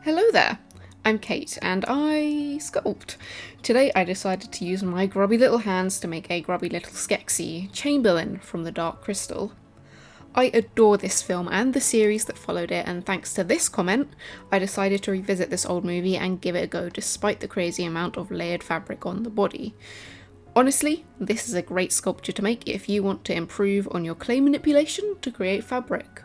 Hello there, I'm Kate and I sculpt. Today I decided to use my grubby little hands to make a grubby little Skeksis, Chamberlain from the Dark Crystal. I adore this film and the series that followed it, and thanks to this comment, I decided to revisit this old movie and give it a go despite the crazy amount of layered fabric on the body. Honestly, this is a great sculpture to make if you want to improve on your clay manipulation to create fabric.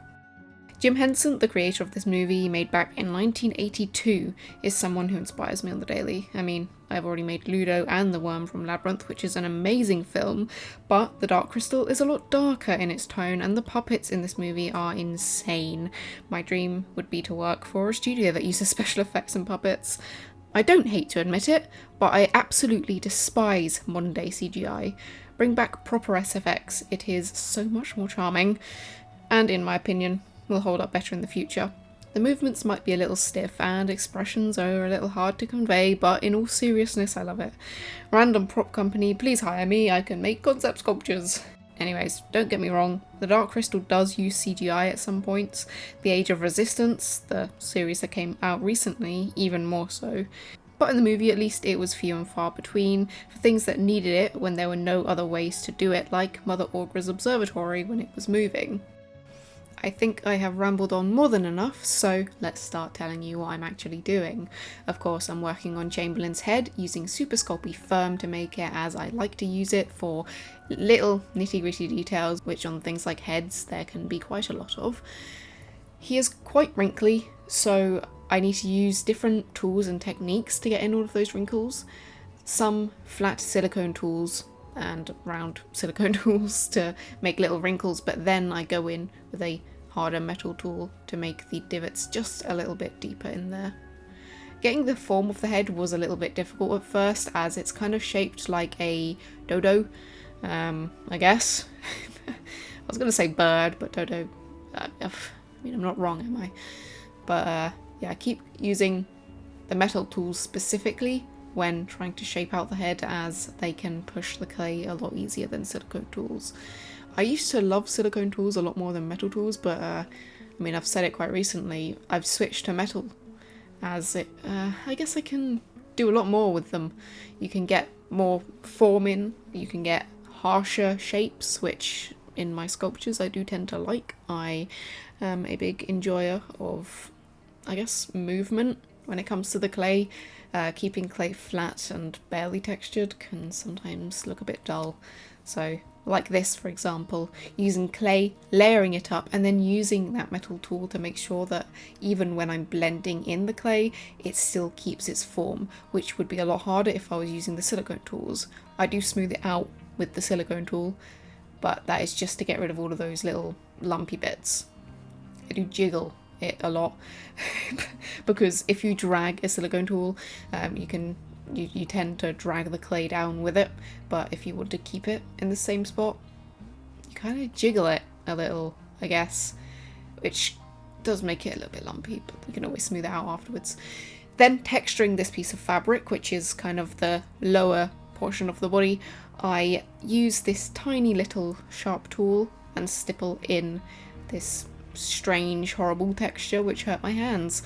Jim Henson, the creator of this movie, made back in 1982, is someone who inspires me on the daily. I mean, I've already made Ludo and The Worm from Labyrinth, which is an amazing film, but The Dark Crystal is a lot darker in its tone, and the puppets in this movie are insane. My dream would be to work for a studio that uses special effects and puppets. I don't hate to admit it, but I absolutely despise modern day CGI. Bring back proper SFX, it is so much more charming, and in my opinion, will hold up better in the future. The movements might be a little stiff and expressions are a little hard to convey, but in all seriousness I love it. Random prop company, please hire me, I can make concept sculptures. Anyways, don't get me wrong, The Dark Crystal does use CGI at some points. The Age of Resistance, the series that came out recently, even more so. But in the movie at least it was few and far between for things that needed it when there were no other ways to do it, like Mother Aughra's observatory when it was moving. I think I have rambled on more than enough, so let's start telling you what I'm actually doing. Of course, I'm working on Chamberlain's head using Super Sculpey Firm to make it as I like to use it for little nitty-gritty details, which on things like heads there can be quite a lot of. He is quite wrinkly, so I need to use different tools and techniques to get in all of those wrinkles. Some flat silicone tools and round silicone tools to make little wrinkles, but then I go in with a harder metal tool to make the divots just a little bit deeper in there. Getting the form of the head was a little bit difficult at first, as it's kind of shaped like a dodo, I guess. I was going to say bird, but dodo, I mean, I'm not wrong, am I? But yeah, I keep using the metal tools specifically when trying to shape out the head, as they can push the clay a lot easier than silicone tools. I used to love silicone tools a lot more than metal tools, but I mean, I've said it quite recently, I've switched to metal, as it, I guess I can do a lot more with them. You can get more form in, you can get harsher shapes, which in my sculptures I do tend to like. I am a big enjoyer of, I guess, movement when it comes to the clay. Keeping clay flat and barely textured can sometimes look a bit dull. So, like this for example, using clay, layering it up, and then using that metal tool to make sure that even when I'm blending in the clay, it still keeps its form, which would be a lot harder if I was using the silicone tools. I do smooth it out with the silicone tool, but that is just to get rid of all of those little lumpy bits. I do jiggle it a lot because if you drag a silicone tool, you tend to drag the clay down with it, but if you want to keep it in the same spot, you kind of jiggle it a little, I guess, which does make it a little bit lumpy, but we can always smooth it out afterwards. Then texturing this piece of fabric, which is kind of the lower portion of the body, I use this tiny little sharp tool and stipple in this strange, horrible texture which hurt my hands.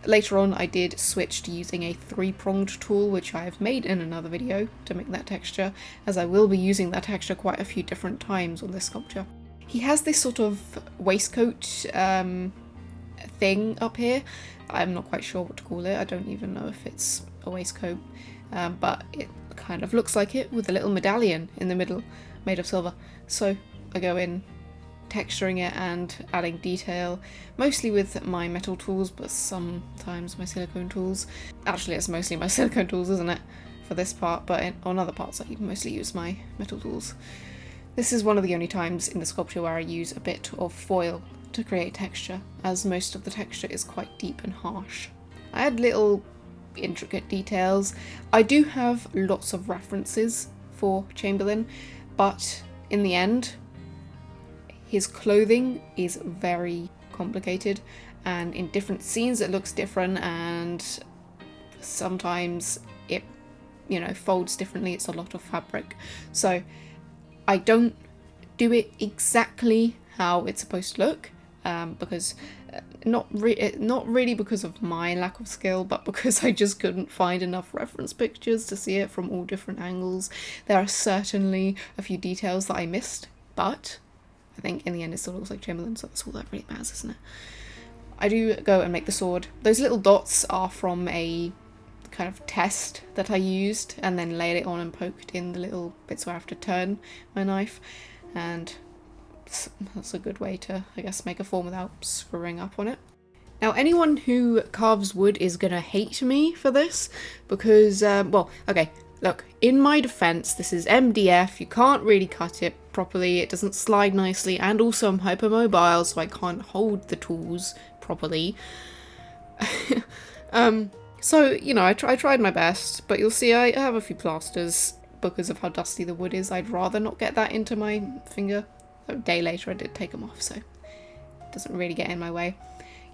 Later on I did switch to using a 3-pronged tool, which I have made in another video, to make that texture, as I will be using that texture quite a few different times on this sculpture. He has this sort of waistcoat thing up here. I'm not quite sure what to call it, I don't even know if it's a waistcoat, but it kind of looks like it with a little medallion in the middle made of silver. So I go in texturing it and adding detail, mostly with my metal tools, but sometimes my silicone tools. Actually, it's mostly my silicone tools, isn't it, for this part, but on other parts I mostly use my metal tools. This is one of the only times in the sculpture where I use a bit of foil to create texture, as most of the texture is quite deep and harsh. I add little intricate details. I do have lots of references for Chamberlain, but in the end, his clothing is very complicated, and in different scenes it looks different, and sometimes it, folds differently. It's a lot of fabric. So I don't do it exactly how it's supposed to look, because Not really because of my lack of skill, but because I just couldn't find enough reference pictures to see it from all different angles. There are certainly a few details that I missed, but I think in the end it still looks like Chamberlain, so that's all that really matters, isn't it? I do go and make the sword. Those little dots are from a kind of test that I used and then laid it on and poked in the little bits where I have to turn my knife, and that's a good way to, I guess, make a form without screwing up on it. Now, anyone who carves wood is gonna hate me for this because, well, okay, look, in my defense, this is MDF, you can't really cut it properly, it doesn't slide nicely, and also I'm hypermobile, so I can't hold the tools properly. So, you know, I tried my best, but you'll see I have a few plasters because of how dusty the wood is. I'd rather not get that into my finger. A day later I did take them off, so it doesn't really get in my way.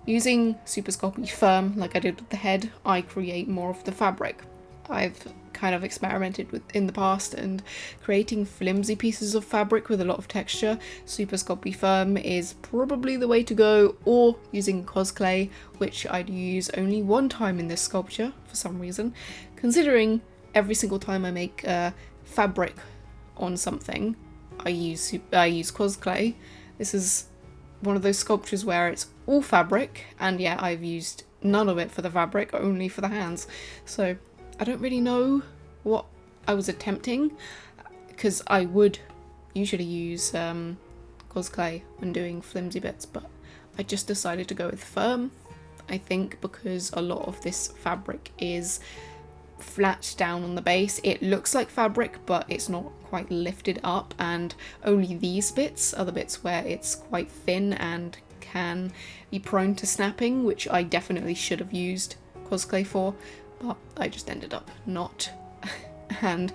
Using Super Sculpey Firm, like I did with the head, I create more of the fabric. I've kind of experimented with in the past and creating flimsy pieces of fabric with a lot of texture. Super Sculpey Firm is probably the way to go, or using Cosclay, which I'd use only one time in this sculpture for some reason, considering every single time I make fabric on something I use Cosclay. This is one of those sculptures where it's all fabric, and yeah, I've used none of it for the fabric, only for the hands. So I don't really know what I was attempting, because I would usually use Cosclay when doing flimsy bits, but I just decided to go with Firm, I think because a lot of this fabric is flat down on the base. It looks like fabric, but it's not quite lifted up, and only these bits are the bits where it's quite thin and can be prone to snapping, which I definitely should have used Cosclay for, but I just ended up not. And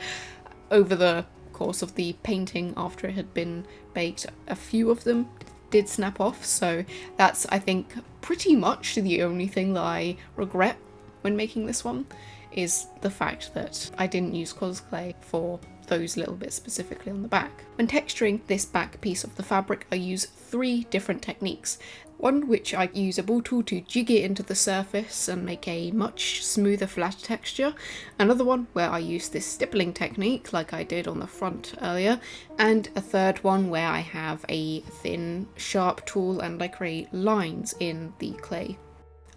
over the course of the painting, after it had been baked, a few of them did snap off, so that's, I think, pretty much the only thing that I regret when making this one, is the fact that I didn't use Cosclay for those little bits specifically on the back. When texturing this back piece of the fabric, I use 3 different techniques. One which I use a ball tool to jig it into the surface and make a much smoother flat texture. Another one where I use this stippling technique like I did on the front earlier. And a third one where I have a thin sharp tool and I create lines in the clay.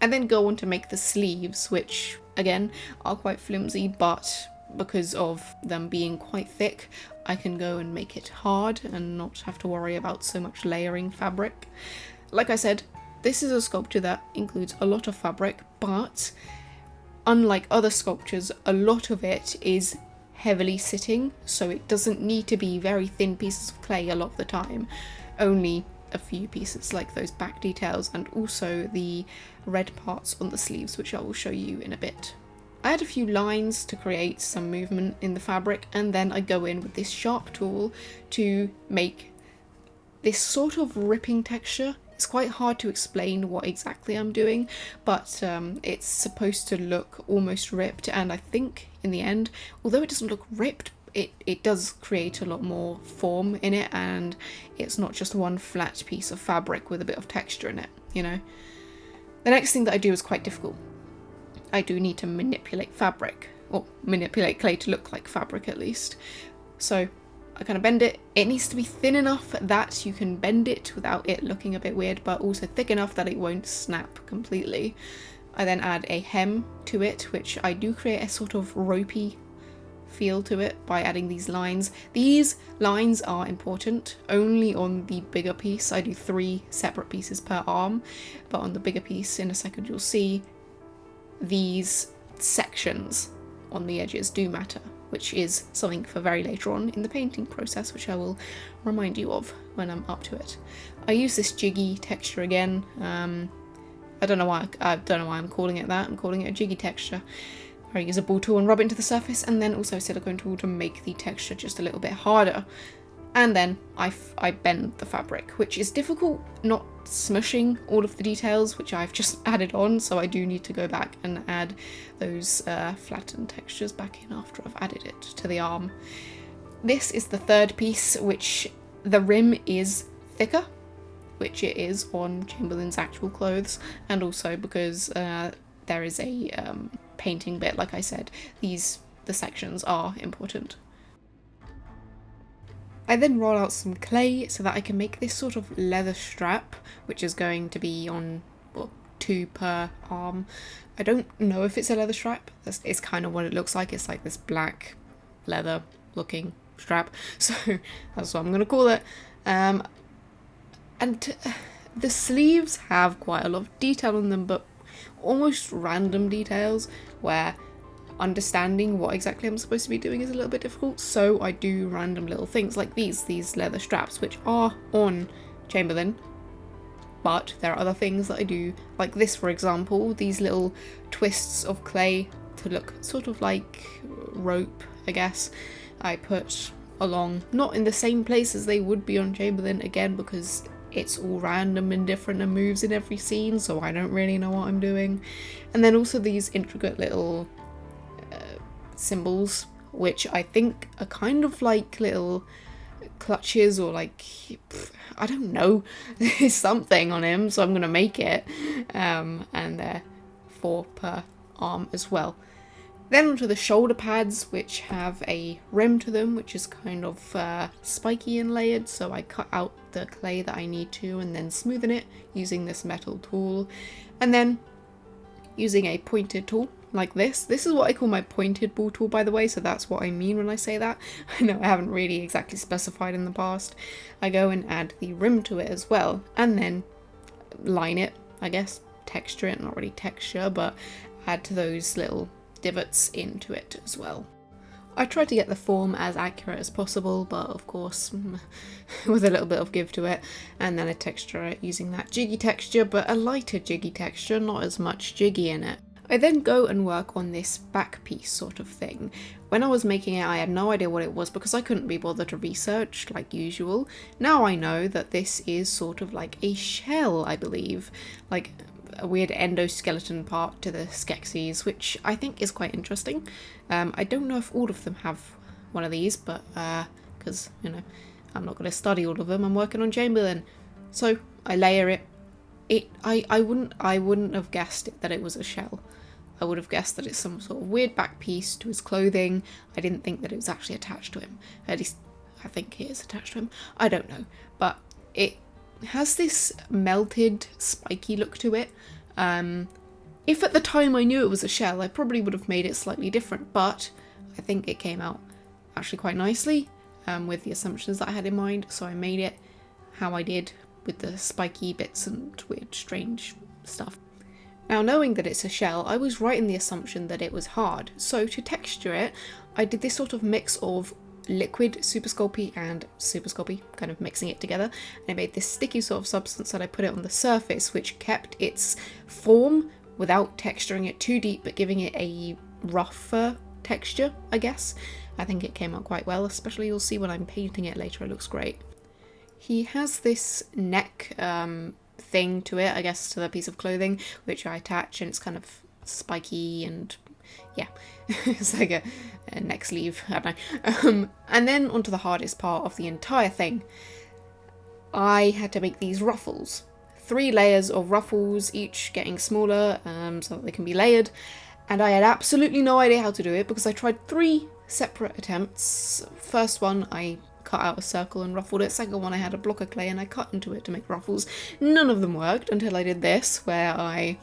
I then go on to make the sleeves, which again are quite flimsy, but because of them being quite thick, I can go and make it hard and not have to worry about so much layering fabric. Like I said, this is a sculpture that includes a lot of fabric, but unlike other sculptures, a lot of it is heavily sitting, so it doesn't need to be very thin pieces of clay a lot of the time. Only a few pieces like those back details and also the red parts on the sleeves, which I will show you in a bit. I had a few lines to create some movement in the fabric, and then I go in with this sharp tool to make this sort of ripping texture. It's quite hard to explain what exactly I'm doing, but it's supposed to look almost ripped, and I think in the end, although it doesn't look ripped, it does create a lot more form in it, and it's not just one flat piece of fabric with a bit of texture in it, you know. The next thing that I do is quite difficult. I do need to manipulate fabric, or manipulate clay to look like fabric at least. So I kind of bend it. It needs to be thin enough that you can bend it without it looking a bit weird, but also thick enough that it won't snap completely. I then add a hem to it, which I do create a sort of ropey feel to it by adding these lines. These lines are important only on the bigger piece. I do 3 separate pieces per arm, but on the bigger piece, in a second you'll see, these sections on the edges do matter, which is something for very later on in the painting process, which I will remind you of when I'm up to it. I use this jiggy texture again. I don't know why I'm calling it that. I'm calling it a jiggy texture. I use a ball tool and rub it into the surface, and then also a silicone tool to make the texture just a little bit harder. And then I bend the fabric, which is difficult, not smushing all of the details, which I've just added on, so I do need to go back and add those flattened textures back in after I've added it to the arm. This is the third piece, which the rim is thicker, which it is on Chamberlain's actual clothes, and also because there is a painting bit, like I said. The sections are important. I then roll out some clay so that I can make this sort of leather strap, which is going to be on, well, 2 per arm. I don't know if it's a leather strap. It's kind of what it looks like. It's like this black leather looking strap. So that's what I'm going to call it. And the sleeves have quite a lot of detail on them, but almost random details where understanding what exactly I'm supposed to be doing is a little bit difficult. So I do random little things like these leather straps, which are on Chamberlain, but there are other things that I do, like this, for example, these little twists of clay to look sort of like rope, I guess. I put along, not in the same place as they would be on Chamberlain, again, because it's all random and different and moves in every scene, so I don't really know what I'm doing. And then also these intricate little symbols, which I think are kind of like little clutches, or like, I don't know, there's something on him, so I'm gonna make it. And they're 4 per arm as well. Then onto the shoulder pads, which have a rim to them, which is kind of spiky and layered, so I cut out the clay that I need to and then smoothen it using this metal tool. And then using a pointed tool like this. This is what I call my pointed ball tool, by the way, so that's what I mean when I say that. I know I haven't really exactly specified in the past. I go and add the rim to it as well, and then line it, I guess, texture it, not really texture, but add to those little divots into it as well. I tried to get the form as accurate as possible, but of course with a little bit of give to it, and then I texture it using that jiggy texture, but a lighter jiggy texture, not as much jiggy in it. I then go and work on this back piece sort of thing. When I was making it, I had no idea what it was because I couldn't be bothered to research like usual. Now I know that this is sort of like a shell, I believe, like a weird endoskeleton part to the Skeksis, which I think is quite interesting. I don't know if all of them have one of these, but because, you know, I'm not going to study all of them, I'm working on Chamberlain. So I layer it. I wouldn't have guessed that it was a shell. I would have guessed that it's some sort of weird back piece to his clothing. I didn't think that it was actually attached to him. At least I think it is attached to him. I don't know. But it has this melted, spiky look to it. If at the time I knew it was a shell, I probably would have made it slightly different. But I think it came out actually quite nicely with the assumptions that I had in mind. So I made it how I did, with the spiky bits and weird, strange stuff. Now, knowing that it's a shell, I was right in the assumption that it was hard. So to texture it, I did this sort of mix of liquid Super Sculpey and Super Sculpey, kind of mixing it together. And I made this sticky sort of substance that I put it on the surface, which kept its form without texturing it too deep, but giving it a rougher texture, I guess. I think it came out quite well, especially you'll see when I'm painting it later, it looks great. He has this neck thing to it, I guess, to the piece of clothing, which I attach, and it's kind of spiky and yeah, it's like a neck sleeve, I don't know. And then onto the hardest part of the entire thing. I had to make these ruffles. 3 layers of ruffles, each getting smaller so that they can be layered, and I had absolutely no idea how to do it because I tried 3 separate attempts. First one, I cut out a circle and ruffled it. Second one, I had a block of clay and I cut into it to make ruffles. None of them worked until I did this, where I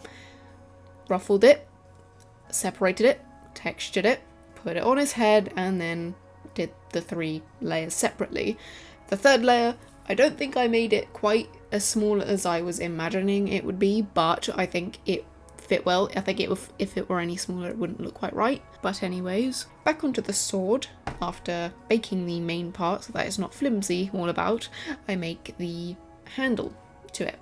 ruffled it, separated it, textured it, put it on his head, and then did the 3 layers separately. The 3rd layer, I don't think I made it quite as small as I was imagining it would be, but I think it fit well. I think if it were any smaller, it wouldn't look quite right. But anyways, back onto the sword. After baking the main part so that it's not flimsy all about, I make the handle to it,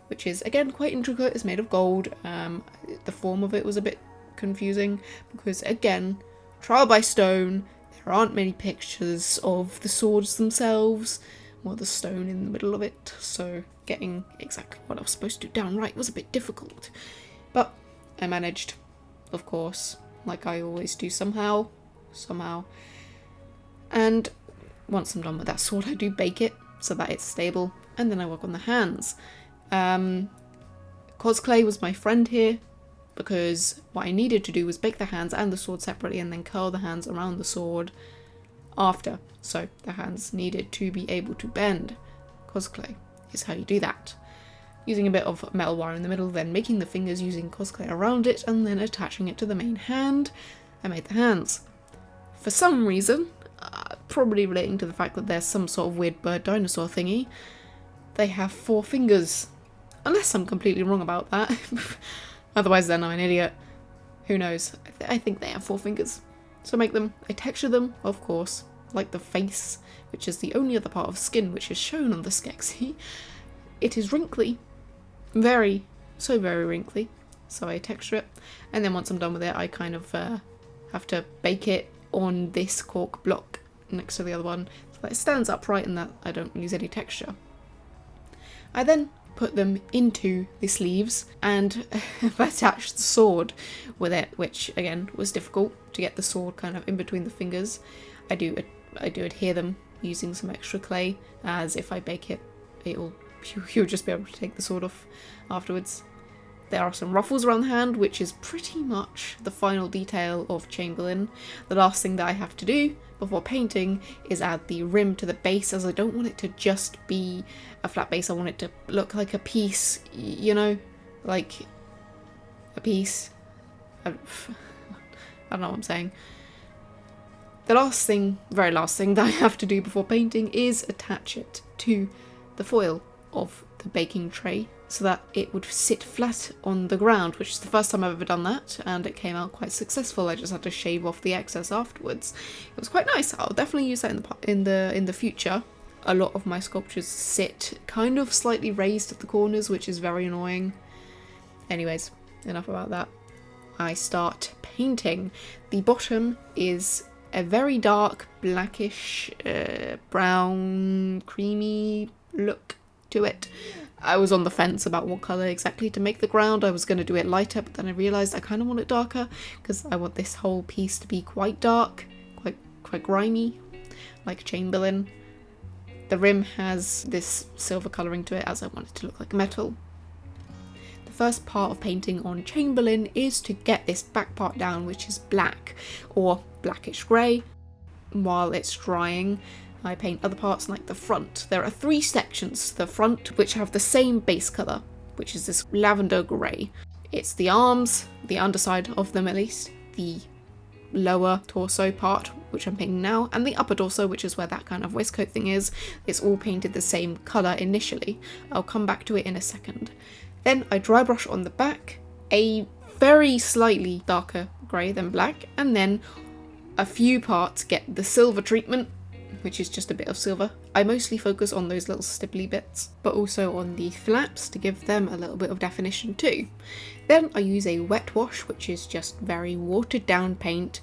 which is again quite intricate. It's made of gold. The form of it was a bit confusing because, again, trial by stone, there aren't many pictures of the swords themselves or the stone in the middle of it, so getting exactly what I was supposed to do down right was a bit difficult. But I managed, of course, like I always do somehow. And once I'm done with that sword, I do bake it so that it's stable. and then I work on the hands. Cosclay was my friend here, because what I needed to do was bake the hands and the sword separately and then curl the hands around the sword after. So the hands needed to be able to bend. Cosclay is how you do that. Using a bit of metal wire in the middle, then making the fingers using Cosclay around it, and then attaching it to the main hand. I made the hands. For some reason, probably relating to the fact that there's some sort of weird bird dinosaur thingy, they have 4 fingers. Unless I'm completely wrong about that. Otherwise then I'm an idiot. Who knows? I think they have 4 fingers. So make them. I texture them, of course, like the face, which is the only other part of skin which is shown on the Skeksis. It is wrinkly. Very wrinkly. So I texture it. And then once I'm done with it, I kind of have to bake it on this cork block next to the other one, so that it stands upright and that I don't lose any texture. I then put them into the sleeves and attach the sword with it, which again was difficult to get the sword kind of in between the fingers. I do adhere them using some extra clay, as if I bake it, you'll just be able to take the sword off afterwards. There are some ruffles around the hand, which is pretty much the final detail of Chamberlain. The last thing that I have to do before painting is add the rim to the base, as I don't want it to just be a flat base. I want it to look like a piece, you know, like a piece. I don't know what I'm saying. The very last thing that I have to do before painting is attach it to the foil of the baking tray, so that it would sit flat on the ground, which is the first time I've ever done that, and it came out quite successful. I just had to shave off the excess afterwards. It was quite nice. I'll definitely use that in the future. A lot of my sculptures sit kind of slightly raised at the corners, which is very annoying. Anyways, enough about that. I start painting. The bottom is a very dark blackish brown creamy look to it. I was on the fence about what colour exactly to make the ground. I was going to do it lighter, but then I realised I kind of want it darker, because I want this whole piece to be quite dark, quite grimy, like Chamberlain. The rim has this silver colouring to it, as I want it to look like metal. The first part of painting on Chamberlain is to get this back part down, which is black, or blackish grey. While it's drying, I paint other parts like the front. There are 3 sections to the front which have the same base colour, which is this lavender grey. It's the arms, the underside of them at least, the lower torso part, which I'm painting now, and the upper torso, which is where that kind of waistcoat thing is. It's all painted the same colour initially. I'll come back to it in a second. Then I dry brush on the back, a very slightly darker grey than black, and then a few parts get the silver treatment, which is just a bit of silver. I mostly focus on those little stipply bits, but also on the flaps to give them a little bit of definition too. Then I use a wet wash, which is just very watered down paint,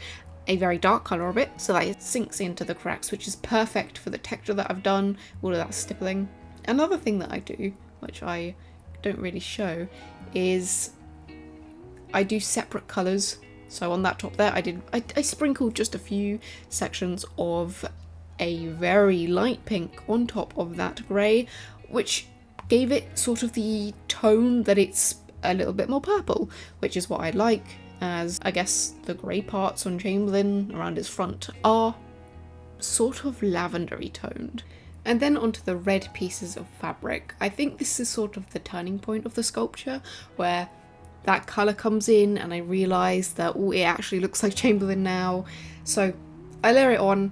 a very dark colour of it, so that it sinks into the cracks, which is perfect for the texture that I've done, all of that stippling. Another thing that I do, which I don't really show, is I do separate colours. So on that top there, I sprinkled just a few sections of a very light pink on top of that grey, which gave it sort of the tone that it's a little bit more purple, which is what I like, as I guess the grey parts on Chamberlain around his front are sort of lavendery toned. And then onto the red pieces of fabric. I think this is sort of the turning point of the sculpture, where that colour comes in and I realise that, oh, it actually looks like Chamberlain now. So I layer it on.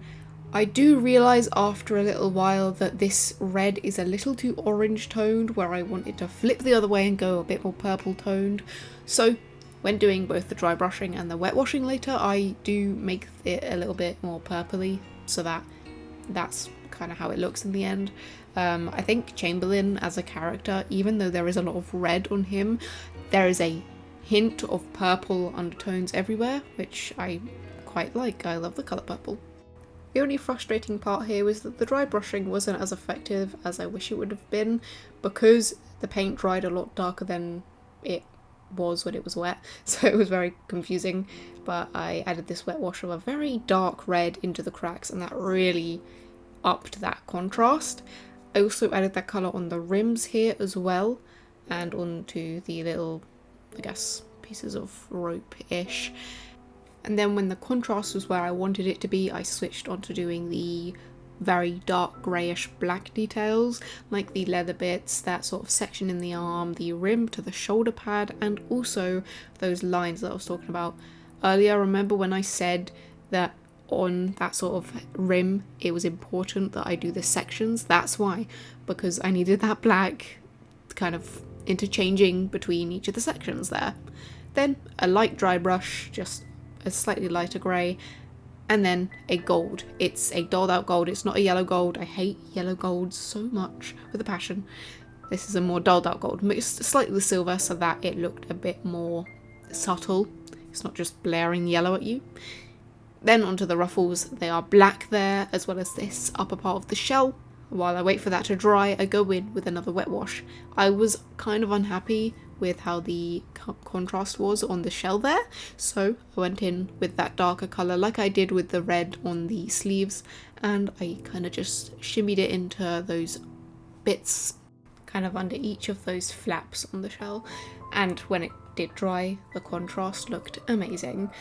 I do realise after a little while that this red is a little too orange toned, where I want it to flip the other way and go a bit more purple toned. So when doing both the dry brushing and the wet washing later, I do make it a little bit more purpley, so that's kind of how it looks in the end. I think Chamberlain as a character, even though there is a lot of red on him, there is a hint of purple undertones everywhere, which I quite like. I love the colour purple. The only frustrating part here was that the dry brushing wasn't as effective as I wish it would have been, because the paint dried a lot darker than it was when it was wet, so it was very confusing. But I added this wet wash of a very dark red into the cracks, and that really upped that contrast. I also added that colour on the rims here as well, and onto the little, I guess, pieces of rope-ish. And then when the contrast was where I wanted it to be, I switched on to doing the very dark greyish black details, like the leather bits, that sort of section in the arm, the rim to the shoulder pad, and also those lines that I was talking about earlier. Remember when I said that on that sort of rim it was important that I do the sections? That's why, because I needed that black kind of interchanging between each of the sections there. Then a light dry brush, just a slightly lighter grey, and then a gold. It's a dolled out gold, it's not a yellow gold. I hate yellow gold so much with a passion. This is a more dulled out gold, mixed slightly with silver so that it looked a bit more subtle. It's not just blaring yellow at you. Then onto the ruffles, they are black there, as well as this upper part of the shell. While I wait for that to dry, I go in with another wet wash. I was kind of unhappy with how the contrast was on the shell there, so I went in with that darker colour like I did with the red on the sleeves, and I kind of just shimmied it into those bits kind of under each of those flaps on the shell, and when it did dry, the contrast looked amazing.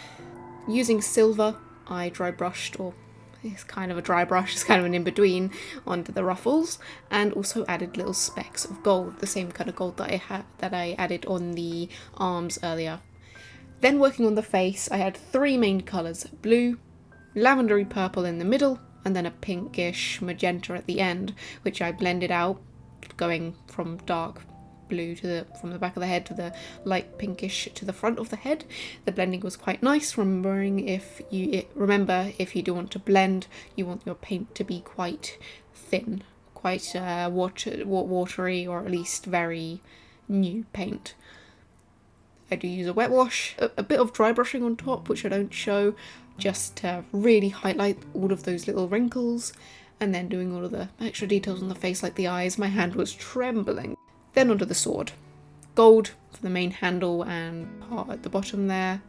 Using silver, I dry brushed, or it's kind of a dry brush, it's kind of an in-between, onto the ruffles, and also added little specks of gold, the same kind of gold that I added on the arms earlier. Then working on the face, I had three main colours: blue, lavendery purple in the middle, and then a pinkish magenta at the end, which I blended out, going from dark blue to from the back of the head to the light pinkish to the front of the head. The blending was quite nice. Remember, if you do want to blend, you want your paint to be quite thin, quite watery, or at least very new paint. I do use a wet wash, a bit of dry brushing on top, which I don't show, just to really highlight all of those little wrinkles, and then doing all of the extra details on the face like the eyes. My hand was trembling. Then onto the sword. Gold for the main handle and part at the bottom there.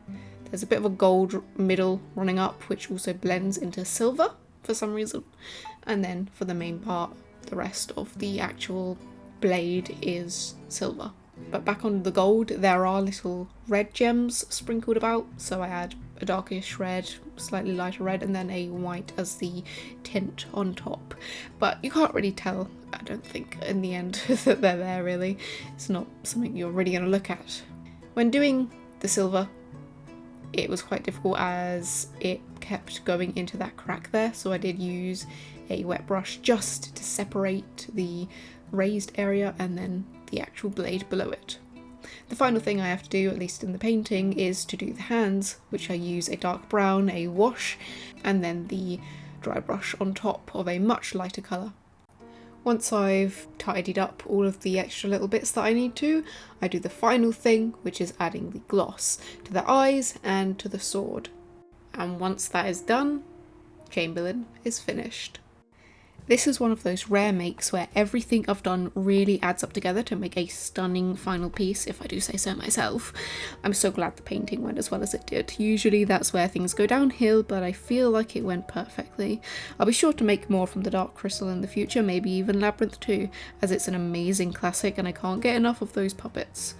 There's a bit of a gold middle running up, which also blends into silver for some reason. And then for the main part, the rest of the actual blade is silver. But back on the gold, there are little red gems sprinkled about, so I add a darkish red, slightly lighter red, and then a white as the tint on top. But you can't really tell, I don't think, in the end, that they're there really. It's not something you're really going to look at. When doing the silver, it was quite difficult as it kept going into that crack there, so I did use a wet brush just to separate the raised area and then the actual blade below it. The final thing I have to do, at least in the painting, is to do the hands, which I use a dark brown, a wash, and then the dry brush on top of a much lighter colour. Once I've tidied up all of the extra little bits that I need to, I do the final thing, which is adding the gloss to the eyes and to the sword. And once that is done, Chamberlain is finished. This is one of those rare makes where everything I've done really adds up together to make a stunning final piece, if I do say so myself. I'm so glad the painting went as well as it did. Usually that's where things go downhill, but I feel like it went perfectly. I'll be sure to make more from the Dark Crystal in the future, maybe even Labyrinth too, as it's an amazing classic and I can't get enough of those puppets.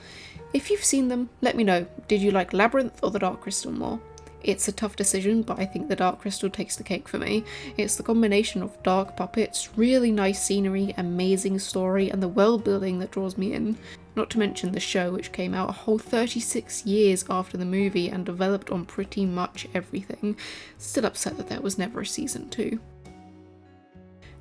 If you've seen them, let me know. Did you like Labyrinth or the Dark Crystal more? It's a tough decision, but I think the Dark Crystal takes the cake for me. It's the combination of dark puppets, really nice scenery, amazing story, and the world building that draws me in. Not to mention the show, which came out a whole 36 years after the movie and developed on pretty much everything. Still upset that there was never a season 2.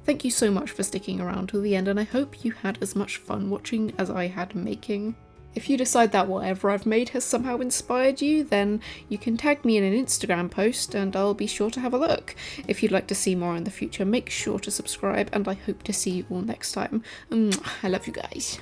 Thank you so much for sticking around till the end, and I hope you had as much fun watching as I had making. If you decide that whatever I've made has somehow inspired you, then you can tag me in an Instagram post and I'll be sure to have a look. If you'd like to see more in the future, make sure to subscribe, and I hope to see you all next time. I love you guys.